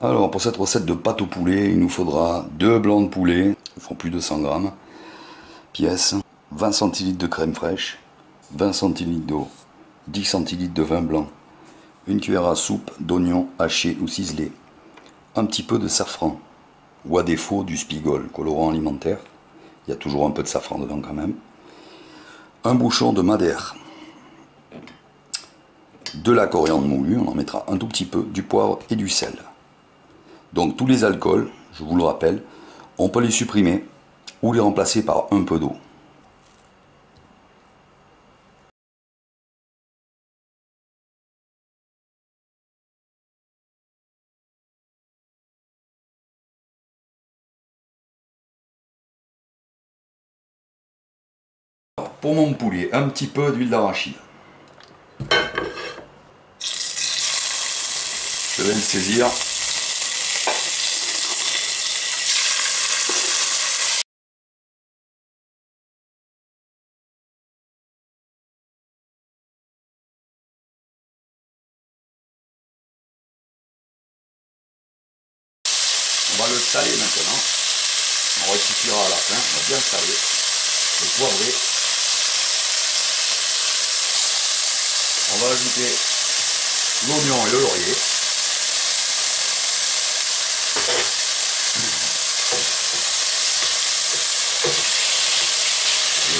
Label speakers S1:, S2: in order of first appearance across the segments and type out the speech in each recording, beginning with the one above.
S1: Alors pour cette recette de pâte au poulet, il nous faudra 2 blancs de poulet, ils font plus de 100 grammes, pièce, 20 centilitres de crème fraîche, 20 centilitres d'eau, 10 centilitres de vin blanc, une cuillère à soupe d'oignons hachés ou ciselés, un petit peu de safran, ou à défaut du spigol, colorant alimentaire, il y a toujours un peu de safran dedans quand même, un bouchon de madère, de la coriandre moulue, on en mettra un tout petit peu, du poivre et du sel. Donc tous les alcools, je vous le rappelle, on peut les supprimer ou les remplacer par un peu d'eau. Pour mon poulet, un petit peu d'huile d'arachide. Je vais le saisir. On va le saler maintenant. On rectifiera à la fin. On va bien saler. Le poivrer. On va ajouter l'oignon et le laurier.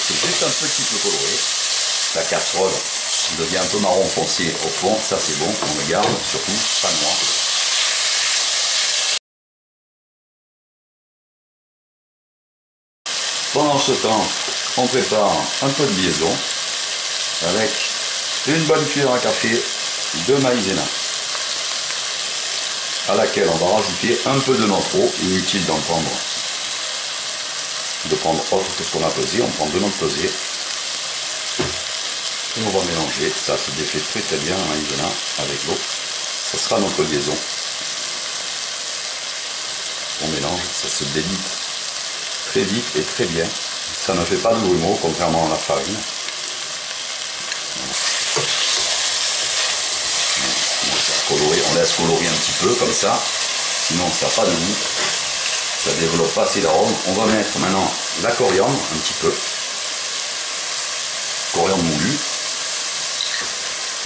S1: C'est juste un petit peu coloré. La casserole devient un peu marron foncé au fond. Ça c'est bon. On le garde. Surtout pas noir. Pendant ce temps, on prépare un peu de liaison avec une bonne cuillère à café de maïzena à laquelle on va rajouter un peu de notre eau. Inutile de prendre autre que ce qu'on a pesé. On prend de notre pesée et on va mélanger. Ça se défait très très bien la maïzena avec l'eau. Ce sera notre liaison. On mélange, ça se délite très vite et très bien. Ça ne fait pas de grumeaux contrairement à la farine. On laisse colorer un petit peu comme ça, sinon ça n'a pas de goût, ça ne développe pas assez d'arôme. On va mettre maintenant la coriandre un petit peu, coriandre moulue,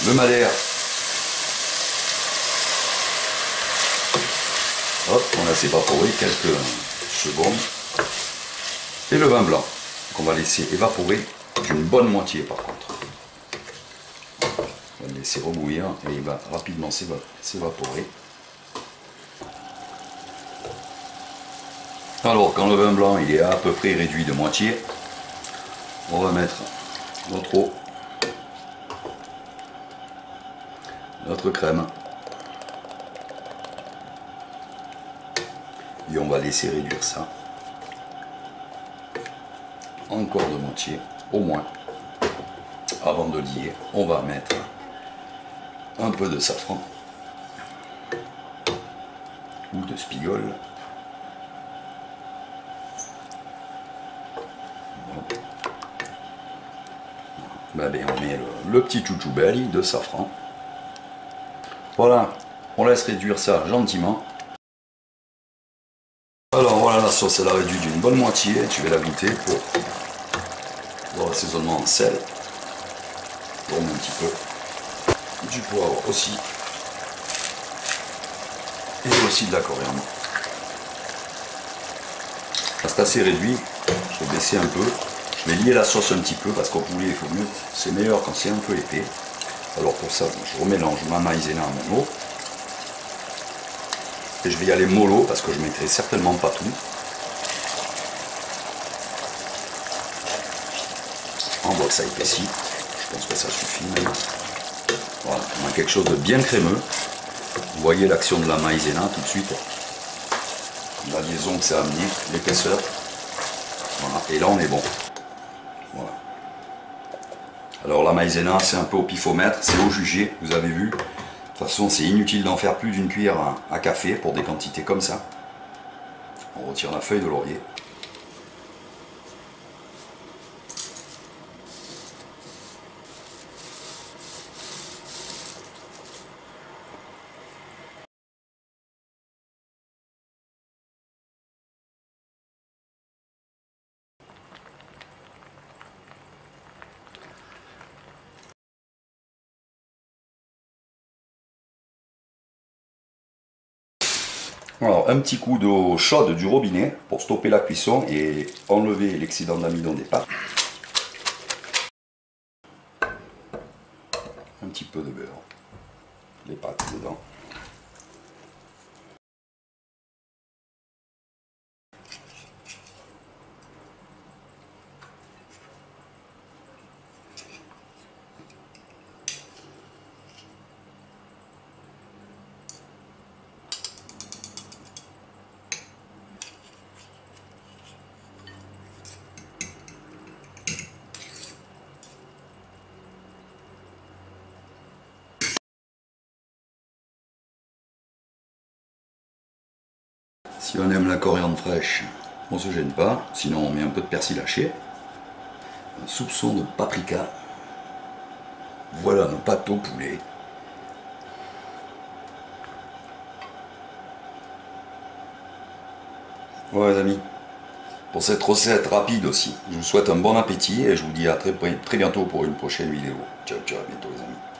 S1: le madère, hop, on laisse évaporer quelques secondes, et le vin blanc qu'on va laisser évaporer d'une bonne moitié par contre. On va le laisser rebouillir et il va rapidement s'évaporer. Alors quand le vin blanc il est à peu près réduit de moitié, on va mettre notre eau, notre crème et on va laisser réduire ça encore de moitié au moins. Avant de lier, on va mettre un peu de safran ou de spigol. On met le petit chouchoubelli de safran. Voilà, on laisse réduire ça gentiment. Alors voilà, la sauce elle a réduit d'une bonne moitié. Tu vas la goûter pour voir l'assaisonnement en sel. Tourne un petit peu. Du poivre aussi. Et aussi de la coriandre. C'est assez réduit. Je vais baisser un peu. Je vais lier la sauce un petit peu parce qu'au poulet il faut mieux. C'est meilleur quand c'est un peu épais. Alors pour ça, je remélange ma maïzena à mon eau. Et je vais y aller mollo parce que je ne mettrai certainement pas tout. On voit que ça épaissit. Je pense que ça suffit même. Voilà, on a quelque chose de bien crémeux. Vous voyez l'action de la maïzena tout de suite. La liaison que ça a amené, l'épaisseur. Voilà, et là on est bon. Voilà. Alors la maïzena c'est un peu au pifomètre, c'est au jugé, vous avez vu. De toute façon c'est inutile d'en faire plus d'une cuillère à café pour des quantités comme ça. On retire la feuille de laurier. Alors, un petit coup d'eau chaude du robinet pour stopper la cuisson et enlever l'excédent d'amidon des pâtes. Un petit peu de beurre, les pâtes dedans. Si on aime la coriandre fraîche, on ne se gêne pas, sinon on met un peu de persil haché, un soupçon de paprika. Voilà nos pâtes au poulet. Voilà les amis, pour cette recette rapide aussi, je vous souhaite un bon appétit et je vous dis à très bientôt pour une prochaine vidéo. Ciao ciao, à bientôt les amis.